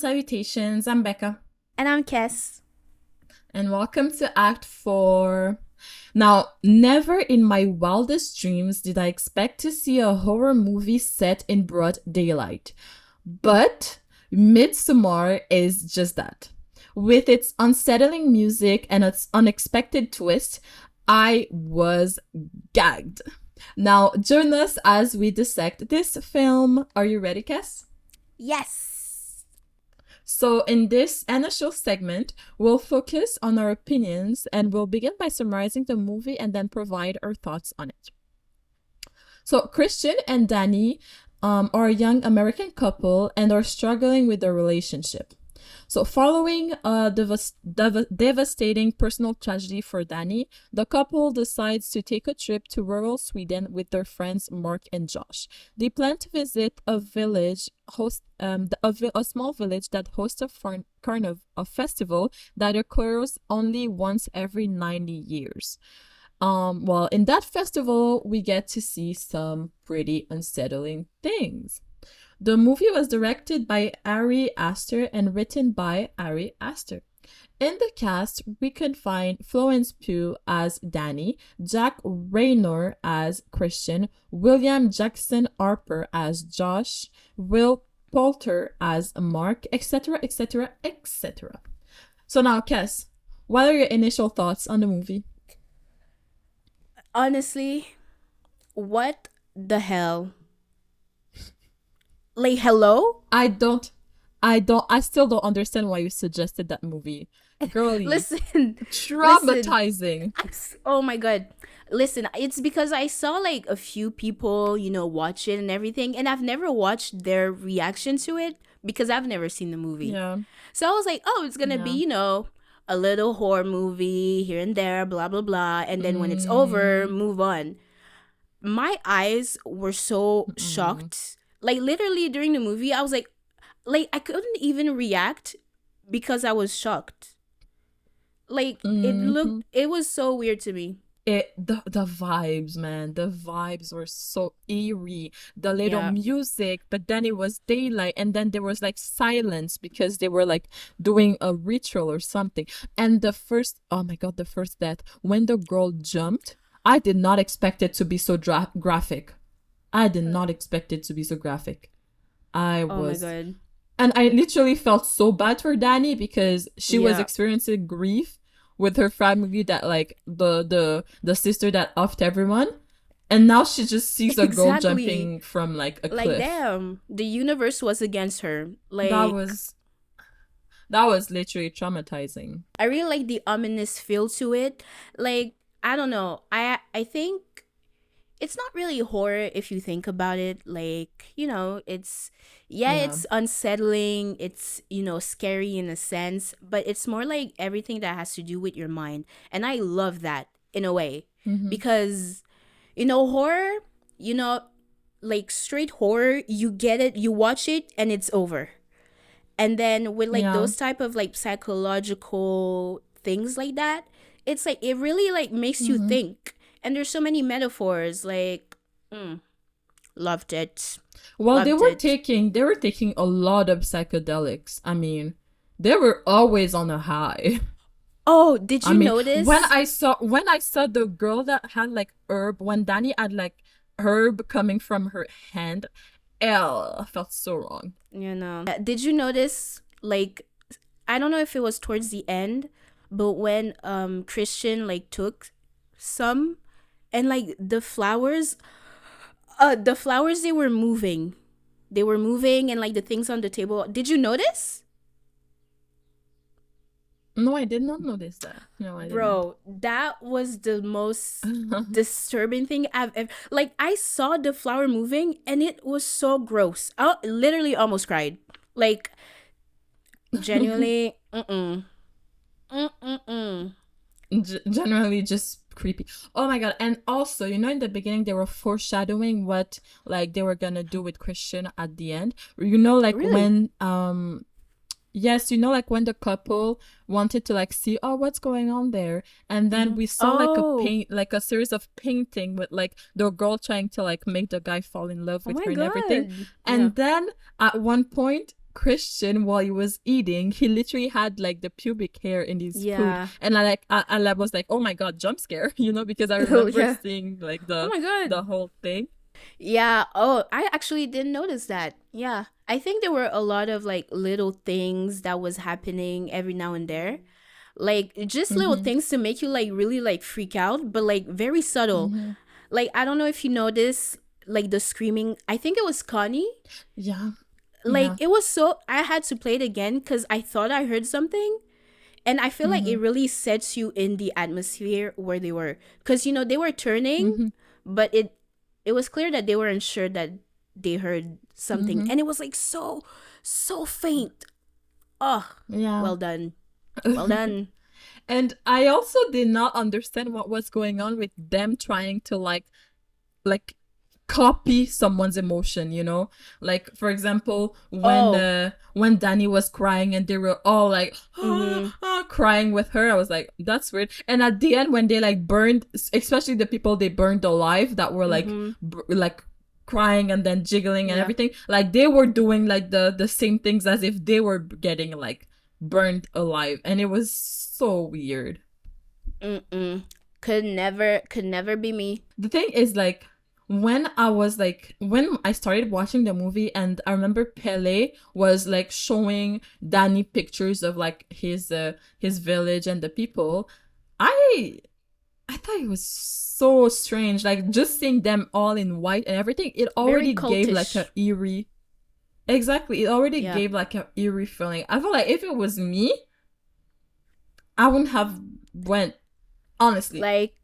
salutations. I'm Becca, And I'm Kes. and welcome to Act 4. Now, never in my wildest dreams did I expect to see a horror movie set in broad daylight. But Midsommar is just that. With its unsettling music and its unexpected twist, I was gagged. Now, join us as we dissect this film. Are you ready, Kes? Yes. So, in this initial segment, we'll focus on our opinions and we'll begin by summarizing the movie and then provide our thoughts on it. So, Christian and Danny are a young American couple and are struggling with their relationship. So, following a devastating personal tragedy for Danny, the couple decides to take a trip to rural Sweden with their friends Mark and Josh. They plan to visit a village, a small village that hosts a festival that occurs only once every 90 years. Well, in that festival, we get to see some pretty unsettling things. The movie was directed by Ari Aster and written by Ari Aster. In the cast, we can find Florence Pugh as Danny, Jack Raynor as Christian, William Jackson Harper as Josh, Will Poulter as Mark, etc., etc., etc. So now, Kes, what are your initial thoughts on the movie? Honestly, what the hell? Like, hello? I still don't understand why you suggested that movie. Girlie, Listen. traumatizing. Oh my god. Listen, it's because I saw like a few people, watch it and everything, and I've never watched their reaction to it because I've never seen the movie. Yeah. So I was like, oh, it's gonna be, a little horror movie here and there, blah, blah, blah. And then when it's over, move on. My eyes were so shocked. Like, literally during the movie, I was like, I couldn't even react because I was shocked. Like, it was so weird to me. The vibes, man. The vibes were so eerie. The little music, but then it was daylight, and then there was like silence because they were like doing a ritual or something. And oh my god, the first death, when the girl jumped, I did not expect it to be so graphic. I did not expect it to be so graphic. Oh my god. And I literally felt so bad for Danny because she was experiencing grief with her family, that like the sister that offed everyone, and now she just sees a girl jumping from like a cliff. Like, damn, the universe was against her. Like, that was literally traumatizing. I really like the ominous feel to it. Like, I don't know. I think it's not really horror if you think about it. Like, it's unsettling. It's, scary in a sense, but it's more like everything that has to do with your mind. And I love that in a way because, horror, like straight horror, you get it, you watch it and it's over. And then with like those type of like psychological things like that, it's like it really like makes you think. And there's so many metaphors, like, loved it. Well, loved they were it. taking a lot of psychedelics. I mean, they were always on a high. Oh, did you notice? When I saw the girl that had like herb, when Danny had like herb coming from her hand, I felt so wrong. Did you notice, like, I don't know if it was towards the end, but when Christian like took some, and like the flowers they were moving, and like the things on the table, did you notice? No, I did not notice that. No, I didn't. Bro, that was the most disturbing thing I've ever, like, I saw the flower moving and it was so gross. I literally almost cried. Like, genuinely, Generally just creepy. Oh my god. And also, in the beginning they were foreshadowing what like they were gonna do with Christian at the end. Like Really? when yes, like when the couple wanted to like see, oh, what's going on there, and then we saw like a series of painting with like the girl trying to like make the guy fall in love Oh with my her and god. everything. And then at one point Christian, while he was eating, he literally had like the pubic hair in his food, Yeah. and I was like, oh my god, jump scare, because I Oh remember yeah. seeing like Oh my god. the whole thing. Yeah. Oh, I actually didn't notice that. Yeah. I think there were a lot of like little things that was happening every now and there. Like just little Mm-hmm. things to make you like really like freak out, but like very subtle. Mm-hmm. Like I don't know if you noticed like the screaming. I think it was Connie. Yeah. Like Yeah. it was so I had to play it again cuz I thought I heard something. And I feel like Mm-hmm. it really sets you in the atmosphere where they were cuz they were turning, Mm-hmm. but it was clear that they weren't sure that they heard something, Mm-hmm. and it was like so faint. Oh, Yeah. well done. Well done. And I also did not understand what was going on with them trying to like copy someone's emotion. Like for example, Oh. when Danny was crying and they were all like Mhm. crying with her, I was like, that's weird. And at the end when they like burned, especially the people they burned alive that were like Mhm. like crying and then jiggling and Yeah. everything, like they were doing like the same things as if they were getting like burned alive, and it was so weird. Mm-mm. Could never be me. The thing is, like, when I started watching the movie, and I remember Pele was like showing Danny pictures of like his village and the people, I I thought it was so strange. Like just seeing them all in white and everything, it Very already gave like a cultish. eerie. Exactly, it already Yeah. gave like a eerie feeling. I feel like if it was me, I wouldn't have went, honestly. Like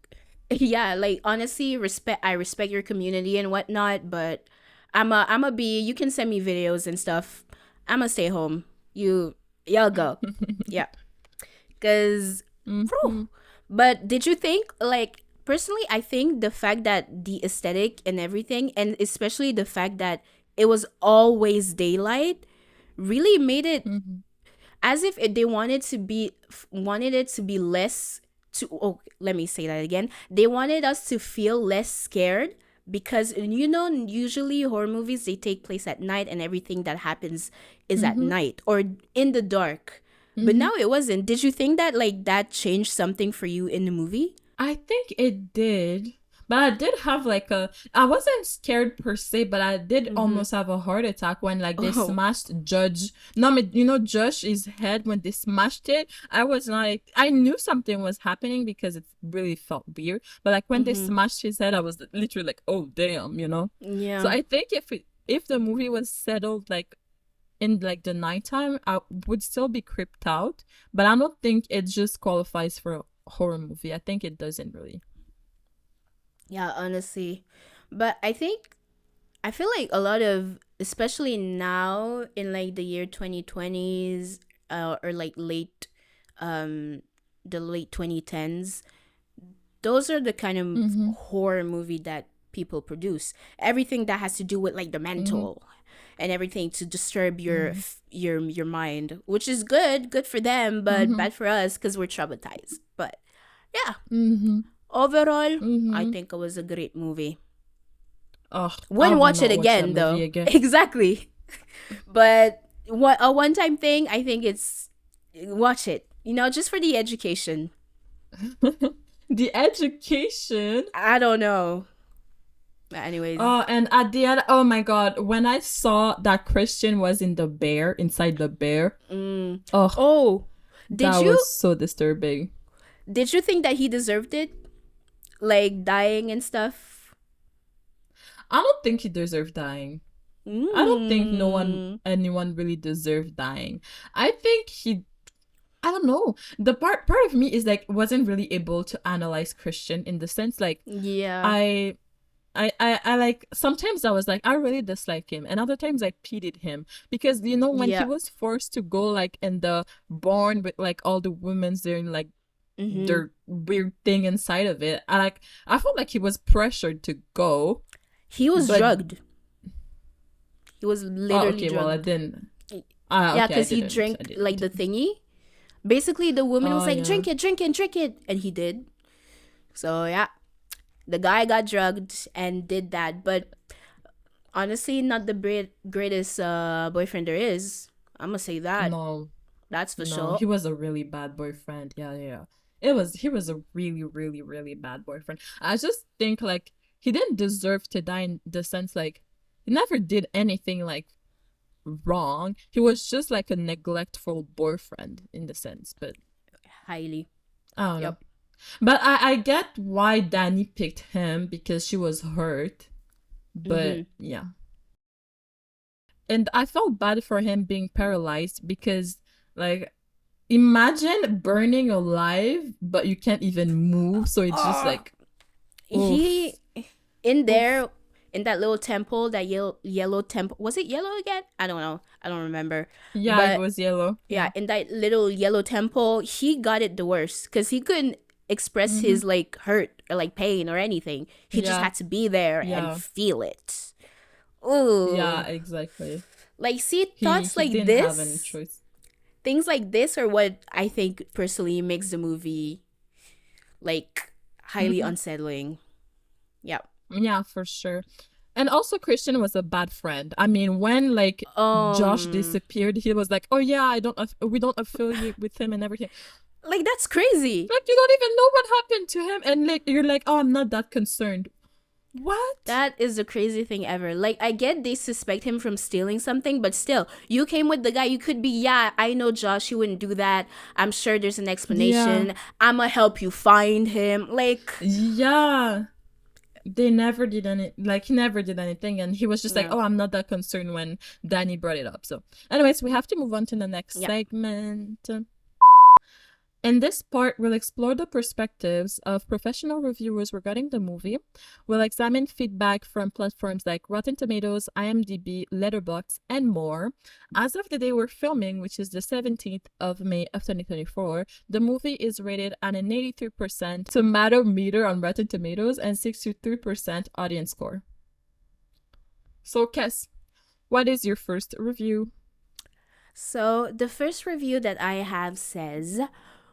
yeah, like honestly, I respect your community and whatnot, but I'm a be you can send me videos and stuff. I'ma stay home. Y'all go. Yeah. Cause Mm-hmm. but did you think like personally I think the fact that the aesthetic and everything, and especially the fact that it was always daylight, really made it Mm-hmm. as if they wanted it to be less to oh let me say that again, they wanted us to feel less scared because usually horror movies they take place at night and everything that happens is at Mm-hmm. night or in the dark, but Mm-hmm. now it wasn't. Did you think that like that changed something for you in the movie? I think it did. But I did have like I wasn't scared per se, but I did Mm-hmm. almost have a heart attack when like they Oh. smashed Judge. No, Josh's head when they smashed it. I was like, I knew something was happening because it really felt weird. But like when they Mm-hmm. smashed his head, I was literally like, oh damn. So Yeah. I think if the movie was settled like in like the nighttime, I would still be creeped out. But I don't think it just qualifies for a horror movie. I think it doesn't really. Yeah, honestly. But I feel like a lot of, especially now in like the year 2020s, or like um, the late 2010s, those are the kind of Mm-hmm. horror movie that people produce. Everything that has to do with like the Mm-hmm. mental and everything to disturb Mm-hmm. your mind, which is good for them, but Mm-hmm. bad for us because we're traumatized. But yeah, Mm-hmm. overall, I Mm-hmm. think it was a great movie. Oh, I Wouldn't would watch it not watch that again movie though. again. Exactly. But what a one time thing, I think it's watch it. Just for the education. The education. I don't know. But anyways. Oh, and at the end, oh my god, when I saw that Christian was inside the bear, Mm. oh, Oh, did that you was so disturbing. did you think that he deserved it? Like dying and stuff? I don't think he deserved dying. I don't think Mm. anyone really deserved dying. I think I don't know. The part of me is like wasn't really able to analyze Christian in the sense like Yeah. I I like sometimes I was like I really dislike him, and other times I pitied him because when he Yeah. was forced to go like in the barn with like all the women's doing like Mhm. their weird thing inside of it, I felt like he was pressured to go, He was but drugged. He was oh literally okay, well I drugged. didn't. Yeah, Okay, cuz he I drank like didn't. the thingy. Basically the woman was Oh like, yeah. "Drink it, drink it, drink it." And he did. So, yeah. The guy got drugged and did that, but honestly not the greatest boyfriend there is. I'm gonna say that. No, That's for no, sure. he was a really bad boyfriend. Yeah, yeah, yeah. He was a really, really, really bad boyfriend. I just think like he didn't deserve to die in the sense like he never did anything like wrong. He was just like a neglectful boyfriend in the sense, but Highly. I don't know. Yep. But I get why Danny picked him because she was hurt. But Mm-hmm. yeah. And I felt bad for him being paralyzed because like imagine burning alive but you can't even move, so it's just Oh, like oof. he in Oof. there in that little temple, that yellow temple. Was it yellow again? I don't know. I don't remember. Yeah, it But was yellow. yeah, Yeah. in that little yellow temple, he got it the worst because he couldn't express Mm-hmm. his like hurt or like pain or anything. He just Yeah. had to be there and Yeah. feel it. Yeah, Ooh. exactly. Like, see, He thoughts he like didn't have any this, choice. things like this are what I think personally makes the movie like highly Mm-hmm. unsettling. Yeah. Yeah, for sure. And also Christian was a bad friend. I mean, when like Josh Um, disappeared, he was like, "Oh yeah, we don't affiliate with him and everything." like that's crazy. Like you don't even know what happened to him and like you're like, "Oh, I'm not that concerned." What? That is the crazy thing ever. Like, I get they suspect him from stealing something, but still, you came with the guy. You could be, yeah, I know Josh, you wouldn't do that. I'm sure there's an Yeah. explanation. I'ma help you find him. Like, Yeah. They never did any like he never did anything and he was just like, yeah, "Oh, I'm not that concerned" when Danny brought it up. So, anyways, we have to move on to the next yeah. segment. In this part, we'll explore the perspectives of professional reviewers regarding the movie. We'll examine feedback from platforms like Rotten Tomatoes, IMDb, Letterboxd, and more. As of the day we're filming, which is the 17th of May of 2024, the movie is rated at an 83% tomato meter on Rotten Tomatoes and 63% audience score. So, Kes, what is your first review? So, the first review that I have says,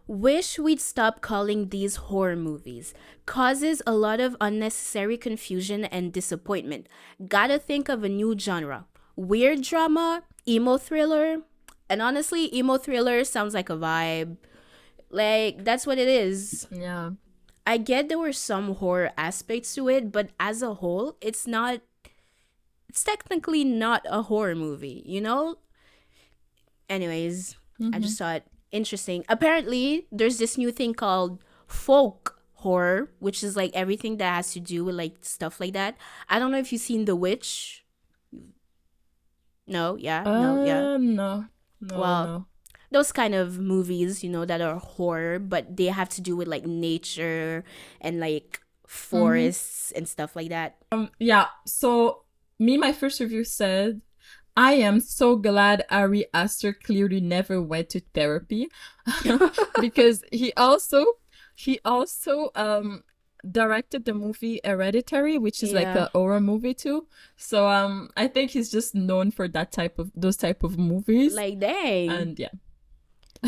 wish we'd stop calling these horror movies. Causes a lot of unnecessary confusion and disappointment. Gotta think of a new genre. Weird drama, emo thriller. And honestly, emo thriller sounds like a vibe. Like, that's what it is. Yeah. I get there were some horror aspects to it, but as a whole, it's technically not a horror movie, you know? Anyways, I Mm-hmm. just thought interesting. Apparently, there's this new thing called folk horror, which is like everything that has to do with like stuff like that. I don't know if you've seen The Witch. No, yeah, no, yeah. No. No, Well, no. those kind of movies, that are horror, but they have to do with like nature and like Mm-hmm. forests and stuff like that. Yeah, so my first review said, I am so glad Ari Aster clearly never went to therapy because he also directed the movie Hereditary, which is like Yeah. a horror movie too. So I think he's just known for those type of movies. Like, dang. And yeah.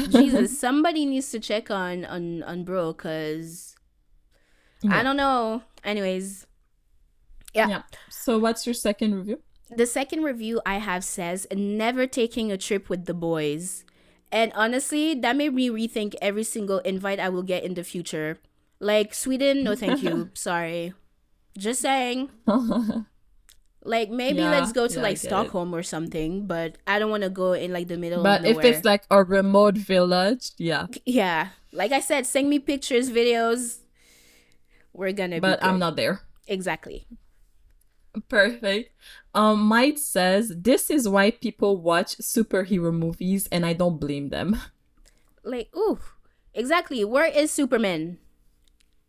Jesus, somebody needs to check on bro, cuz I Yeah. don't know. Anyways, yeah. Yeah. So what's your second review? The second review I have says, never taking a trip with the boys. And honestly, that made me rethink every single invite I will get in the future. Like, Sweden, no thank you. Sorry. Just saying. Like, maybe let's Yeah, go to yeah, I like get it. Stockholm or something, but I don't want to go in like the middle of But if it's nowhere. like a remote village, yeah. Yeah. Like I said, send me pictures, videos. We're gonna be But I'm good. not there. Exactly. Perfect. Might says this is why people watch superhero movies, and I don't blame them. Like, ooh. Exactly. Where is Superman?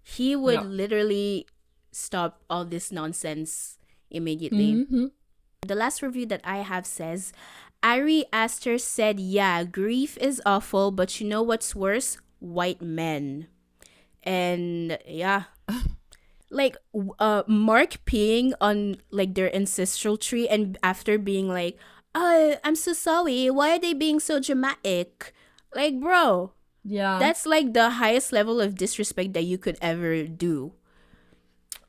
He would Yeah. literally stop all this nonsense immediately. Mm-hmm. The last review that I have says, Ari Aster said, yeah, grief is awful, but you know what's worse? White men. And yeah, like Mark peeing on like their ancestral tree and after being like, oh, I'm so sorry. Why are they being so dramatic? Like, bro, Yeah. that's like the highest level of disrespect that you could ever do.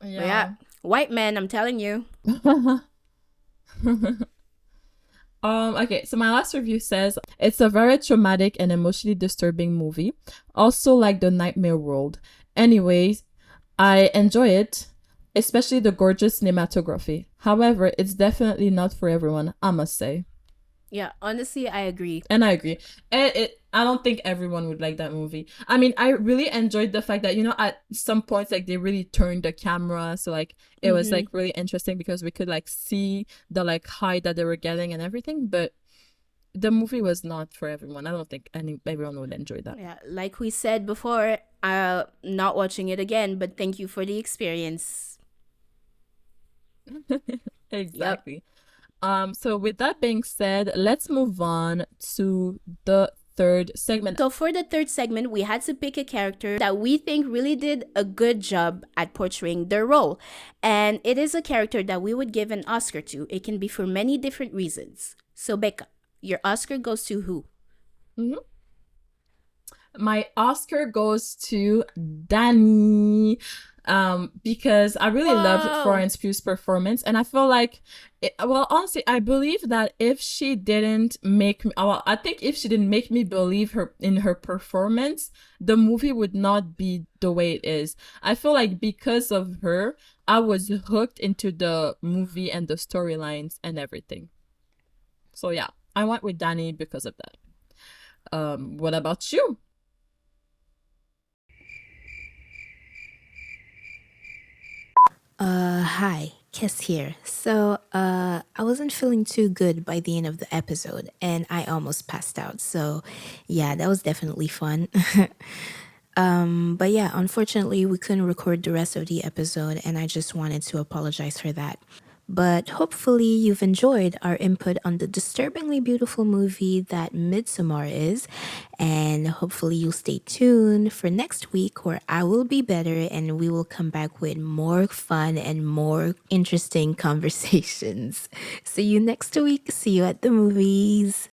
But yeah, Yeah. white men, I'm telling you. Okay, so my last review says it's a very traumatic and emotionally disturbing movie. Also like The Nightmare World. Anyways, I enjoy it, especially the gorgeous cinematography. However, it's definitely not for everyone, I must say. Yeah, honestly, I agree. And I agree. I don't think everyone would like that movie. I mean, I really enjoyed the fact that, at some points, like, they really turned the camera. So, like, it was, Mm-hmm. like, really interesting because we could, like, see the, like, height that they were getting and everything. But the movie was not for everyone. I don't think everyone would enjoy that. Yeah, like we said before, not watching it again, but thank you for the experience. Yep. Exactly. So with that being said, let's move on to the third segment. So for the third segment, we had to pick a character that we think really did a good job at portraying their role. And it is a character that we would give an Oscar to. It can be for many different reasons. So Becca, your Oscar goes to who? Mhm. My Oscar goes to Danny. Because I really loved Whoa! Florence Pugh's performance, and I feel like, well, honestly, I believe that if she didn't make me, well, I think if she didn't make me believe her in her performance, the movie would not be the way it is. I feel like because of her, I was hooked into the movie and the storylines and everything. So yeah, I went with Danny because of that. What about you? Hi, Kiss here. I wasn't feeling too good by the end of the episode and I almost passed out. So, yeah, that was definitely fun. But yeah, unfortunately, we couldn't record the rest of the episode and I just wanted to apologize for that. But hopefully, you've enjoyed our input on the disturbingly beautiful movie that Midsommar is. And hopefully, you'll stay tuned for next week where I will be better and we will come back with more fun and more interesting conversations. See you next week. See you at the movies.